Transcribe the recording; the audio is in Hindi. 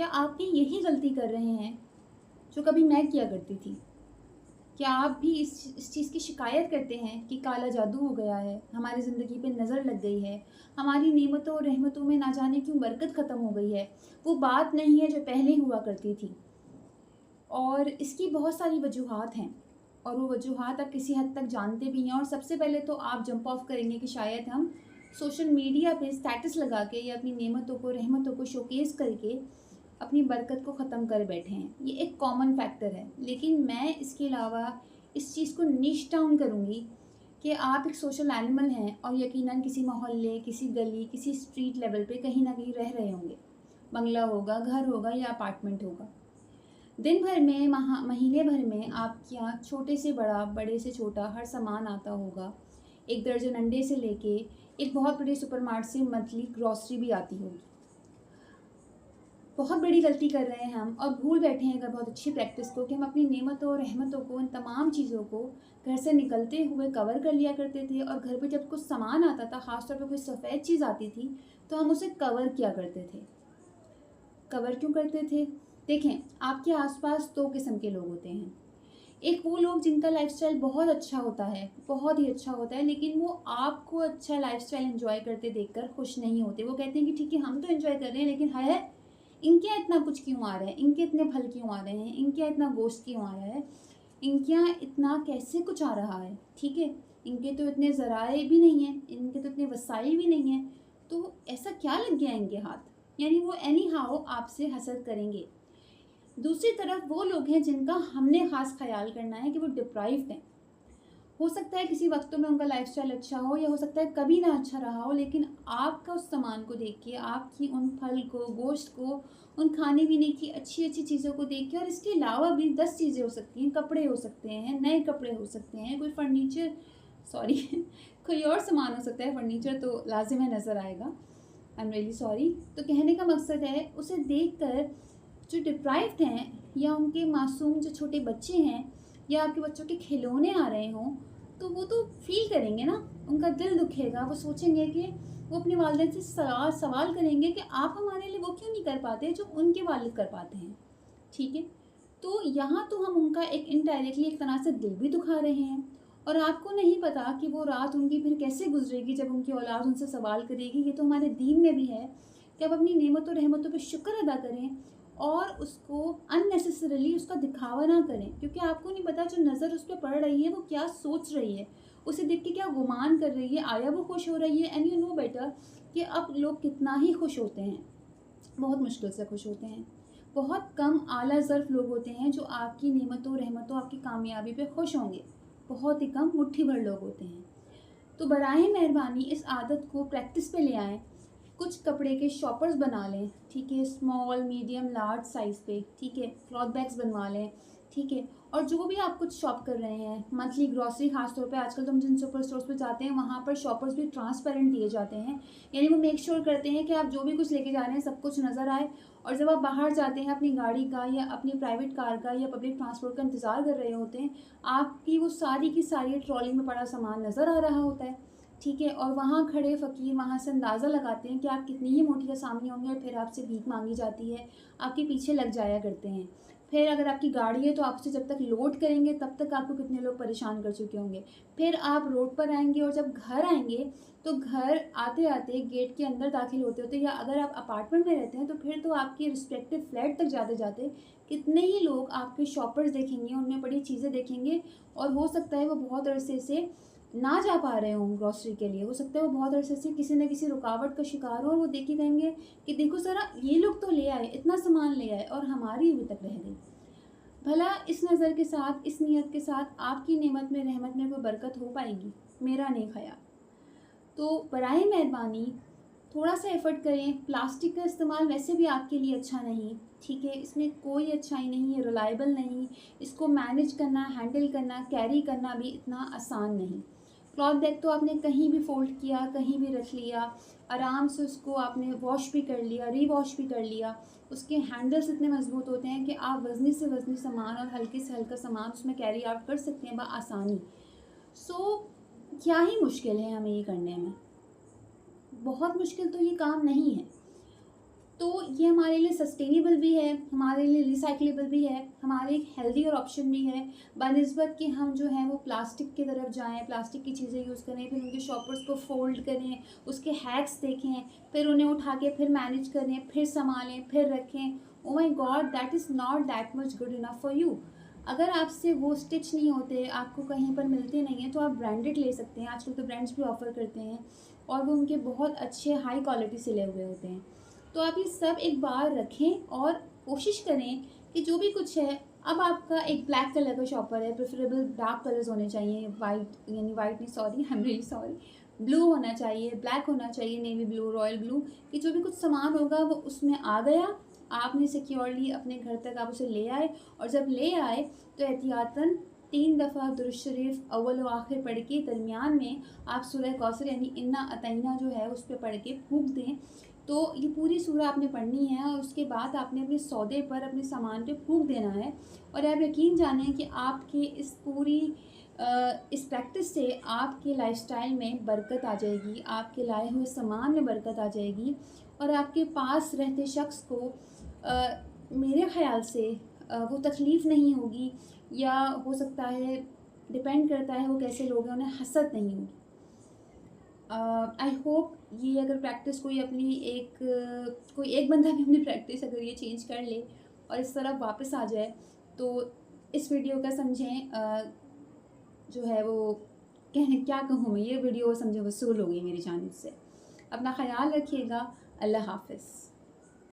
क्या आप भी यही गलती कर रहे हैं जो कभी मैं किया करती थी? क्या आप भी इस चीज़ की शिकायत करते हैं कि काला जादू हो गया है, हमारी ज़िंदगी पे नज़र लग गई है, हमारी नेमतों और रहमतों में ना जाने क्यों बरकत ख़त्म हो गई है, वो बात नहीं है जो पहले हुआ करती थी। और इसकी बहुत सारी वजूहात हैं और वो वजूहात आप किसी हद तक जानते भी हैं। और सबसे पहले तो आप जंप ऑफ करेंगे कि शायद हम सोशल मीडिया पे स्टेटस लगा के या अपनी नेमतों को रहमतों को शोकेस करके अपनी बरकत को ख़त्म कर बैठे हैं। ये एक कॉमन फैक्टर है, लेकिन मैं इसके अलावा इस चीज़ को नीश डाउन करूँगी कि आप एक सोशल एनिमल हैं और यकीनन किसी मोहल्ले, किसी गली, किसी स्ट्रीट लेवल पे कहीं ना कहीं रह रहे होंगे। बंगला होगा, घर होगा या अपार्टमेंट होगा। दिन भर में महीने भर में आपके यहाँ छोटे से बड़ा, बड़े से छोटा हर सामान आता होगा। एक दर्जन अंडे से लेके एक बहुत बड़े सुपरमार्केट से मंथली ग्रॉसरी भी आती होगी। बहुत बड़ी गलती कर रहे हैं हम और भूल बैठे हैं अगर बहुत अच्छी प्रैक्टिस को कि हम अपनी नेमतों और रहमतों को, उन तमाम चीज़ों को घर से निकलते हुए कवर कर लिया करते थे। और घर पे जब कुछ सामान आता था, ख़ासतौर पे कोई सफ़ेद चीज़ आती थी, तो हम उसे कवर किया करते थे। कवर क्यों करते थे? देखें, आपके आसपास 2 किस्म के लोग होते हैं। एक वो लोग जिनका लाइफ़स्टाइल बहुत अच्छा होता है, बहुत ही अच्छा होता है, लेकिन वो आपको अच्छा लाइफ़स्टाइल एन्जॉय करते देखकर खुश नहीं होते। वो कहते हैं कि ठीक है, हम तो एन्जॉय कर रहे हैं, लेकिन हाय हाय! इनके यहाँ इतना कुछ क्यों आ रहा है? इनके इतने फल क्यों आ रहे हैं? इनके यहाँ इतना गोश्त क्यों आ रहा है? इनके यहाँ इतना कैसे कुछ आ रहा है? ठीक है? इनके तो इतने ज़राए भी नहीं हैं, इनके तो इतने वसाइल भी नहीं हैं, तो ऐसा क्या लग गया इनके हाथ? यानी वो एनी हाउ आपसे हसद करेंगे। दूसरी तरफ वो लोग हैं जिनका हमने ख़ास ख़्याल करना है कि वो डिप्राइव्ड हैं। हो सकता है किसी वक़्तों में उनका लाइफ़स्टाइल अच्छा हो या हो सकता है कभी ना अच्छा रहा हो, लेकिन आपका उस सामान को देख के, आपकी उन फल को, गोश्त को, उन खाने-पीने की अच्छी-अच्छी चीज़ों को देख के, और इसके अलावा भी 10 चीज़ें हो सकती हैं, कपड़े हो सकते हैं, नए कपड़े हो सकते हैं, कोई फर्नीचर, सॉरी कोई और सामान हो सकता है, फर्नीचर तो लाज़िम है नज़र आएगा। I am really sorry. तो कहने का मकसद है, उसे देखकर जो डिप्राइव्ड हैं या उनके मासूम जो छोटे बच्चे हैं या आपके बच्चों के खिलौने आ रहे हों, तो वो तो फ़ील करेंगे ना, उनका दिल दुखेगा। वो सोचेंगे कि वो अपने वालिदैन से सवाल करेंगे कि आप हमारे लिए वो क्यों नहीं कर पाते जो उनके वालिद कर पाते हैं, ठीक है? तो यहाँ तो हम उनका एक इनडायरेक्टली एक तरह से दिल भी दुखा रहे हैं। और आपको नहीं पता कि वो रात उनकी फिर कैसे गुजरेगी जब उनकी औलाद उनसे सवाल करेगी। ये तो हमारे दीन में भी है कि आप अपनी नेमतों रहमतों पे शुक्र अदा करें और उसको अननेसेसरीली उसका दिखावा ना करें, क्योंकि आपको नहीं पता जो नज़र उस पर पड़ रही है वो क्या सोच रही है, उसे देख के क्या गुमान कर रही है, आया वो खुश हो रही है। एंड यू नो बेटर कि अब लोग कितना ही खुश होते हैं, बहुत मुश्किल से खुश होते हैं। बहुत कम आला ज़र्फ़ लोग होते हैं जो आपकी नेमतों रहमतों, आपकी कामयाबी पे खुश होंगे। बहुत ही कम, मुट्ठी भर लोग होते हैं। तो बराए मेहरबानी इस आदत को प्रैक्टिस पे ले आएँ। कुछ कपड़े के शॉपर्स बना लें, ठीक है? स्मॉल, मीडियम, लार्ज साइज़ पे, ठीक है? क्लॉथ बैग्स बनवा लें, ठीक है? और जो भी आप कुछ शॉप कर रहे हैं, मंथली ग्रॉसरी, ख़ास तौर पे आजकल तो हम जिन सुपर स्टोर्स पे जाते हैं, वहाँ पर शॉपर्स भी ट्रांसपेरेंट दिए जाते हैं। यानी वो मेक श्योर करते हैं कि आप जो भी कुछ लेके जा रहे हैं, सब कुछ नज़र आए। और जब आप बाहर जाते हैं अपनी गाड़ी का या अपनी प्राइवेट कार का या पब्लिक ट्रांसपोर्ट का इंतज़ार कर रहे होते हैं, आपकी वो सारी की सारी ट्रॉली में पड़ा सामान नज़र आ रहा होता है, ठीक है? और वहाँ खड़े फ़कीर वहाँ से अंदाज़ा लगाते हैं कि आप कितनी ही मोटी आसामी होंगे और फिर आपसे भीख मांगी जाती है, आपके पीछे लग जाया करते हैं। फिर अगर आपकी गाड़ी है तो आपसे जब तक लोड करेंगे तब तक आपको कितने लोग परेशान कर चुके होंगे। फिर आप रोड पर आएँगे और जब घर आएँगे तो घर आते-आते गेट के अंदर दाखिल होते-होते, या अगर आप अपार्टमेंट में रहते हैं तो फिर तो आपके रिस्पेक्टिव फ्लैट तक जाते-जाते कितने ही लोग आपके शॉपर्स देखेंगे, उनमें पड़ी चीज़ें देखेंगे। और हो सकता है वो बहुत अरसे से ना जा पा रहे हों ग्रॉसरी के लिए, हो सकता है वो बहुत अरसे से किसी न किसी रुकावट का शिकार हो और वो देख के कहेंगे कि देखो ज़रा, ये लोग तो ले आए, इतना सामान ले आए और हमारी अभी तक रह गई। भला इस नज़र के साथ, इस नीयत के साथ आपकी नेमत में, रहमत में कोई बरकत हो पाएगी? मेरा नहीं ख़याल। तो बराए मेहरबानी थोड़ा-सा एफ़र्ट करें। प्लास्टिक का इस्तेमाल वैसे भी आपके लिए अच्छा नहीं, ठीक है? इसमें कोई अच्छाई नहीं है, रिलायबल नहीं। इसको मैनेज करना, हैंडल करना, कैरी करना भी इतना आसान नहीं। क्लॉथ बैग तो आपने कहीं भी फ़ोल्ड किया, कहीं भी रख लिया, आराम से उसको आपने वॉश भी कर लिया, रीवॉश भी कर लिया। उसके हैंडल्स इतने मज़बूत होते हैं कि आप वज़नी से वज़नी सामान और हल्के से हल्का सामान उसमें कैरी आउट कर सकते हैं बआसानी। सो क्या ही मुश्किल है हमें ये करने में? बहुत मुश्किल तो ये काम नहीं है। तो ये हमारे लिए सस्टेनेबल भी है, हमारे लिए रिसाइक्लेबल भी है, हमारे एक हेल्दी और ऑप्शन भी है, बनिस्बत कि हम जो है वो प्लास्टिक की तरफ जाएं, प्लास्टिक की चीज़ें यूज़ करें, फिर उनके शॉपर्स को फोल्ड करें, उसके हैक्स देखें, फिर उन्हें उठा के फिर मैनेज करें, फिर संभालें, फिर रखें। Oh my god, that is not that much good enough for you. अगर आपसे वो स्टिच नहीं होते, आपको कहीं पर मिलते नहीं हैं, तो आप ब्रांडेड ले सकते हैं। आजकल तो ब्रांड्स भी ऑफ़र करते हैं और वो उनके बहुत अच्छे हाई क्वालिटी सिले हुए होते हैं। तो आप ये सब एक बार रखें और कोशिश करें कि जो भी कुछ है, अब आपका एक ब्लैक कलर का शॉपर है, प्रेफरेबल डार्क कलर्स होने चाहिए, वाइट यानी वाइट नहीं, sorry, I am really sorry, blue होना चाहिए, ब्लैक होना चाहिए, नेवी ब्लू, रॉयल ब्लू, कि जो भी कुछ सामान होगा वो उसमें आ गया, आपने सिक्योरली अपने घर तक आप उसे ले आए। और जब ले आए तो एहतियातन 3 दफ़ा दुरूद शरीफ अव्वल व आखिर पढ़ के दरमियान में आप सूरह कौसर यानी इन्ना अतैना जो है उस पर पढ़ के फूंक दें। तो ये पूरी सूरह आपने पढ़नी है और उसके बाद आपने अपने सौदे पर, अपने सामान पे फूंक देना है। और आप यकीन जानें कि आपके इस पूरी इस प्रैक्टिस से आपके लाइफस्टाइल में बरकत आ जाएगी, आपके लाए हुए सामान में बरकत आ जाएगी और आपके पास रहते शख्स को मेरे ख़्याल से वो तकलीफ़ नहीं होगी, या हो सकता है, डिपेंड करता है वो कैसे लोग हैं, उन्हें हसद नहीं होगी। आई होप ये अगर प्रैक्टिस कोई एक बंदा भी अपनी प्रैक्टिस अगर ये चेंज कर ले और इस तरफ वापस आ जाए, तो इस वीडियो का समझें जो है वो, कहने क्या कहूँ मैं, ये वीडियो समझे वसूल होगी मेरी जानिब से। अपना ख्याल रखिएगा। अल्लाह हाफ़िज़।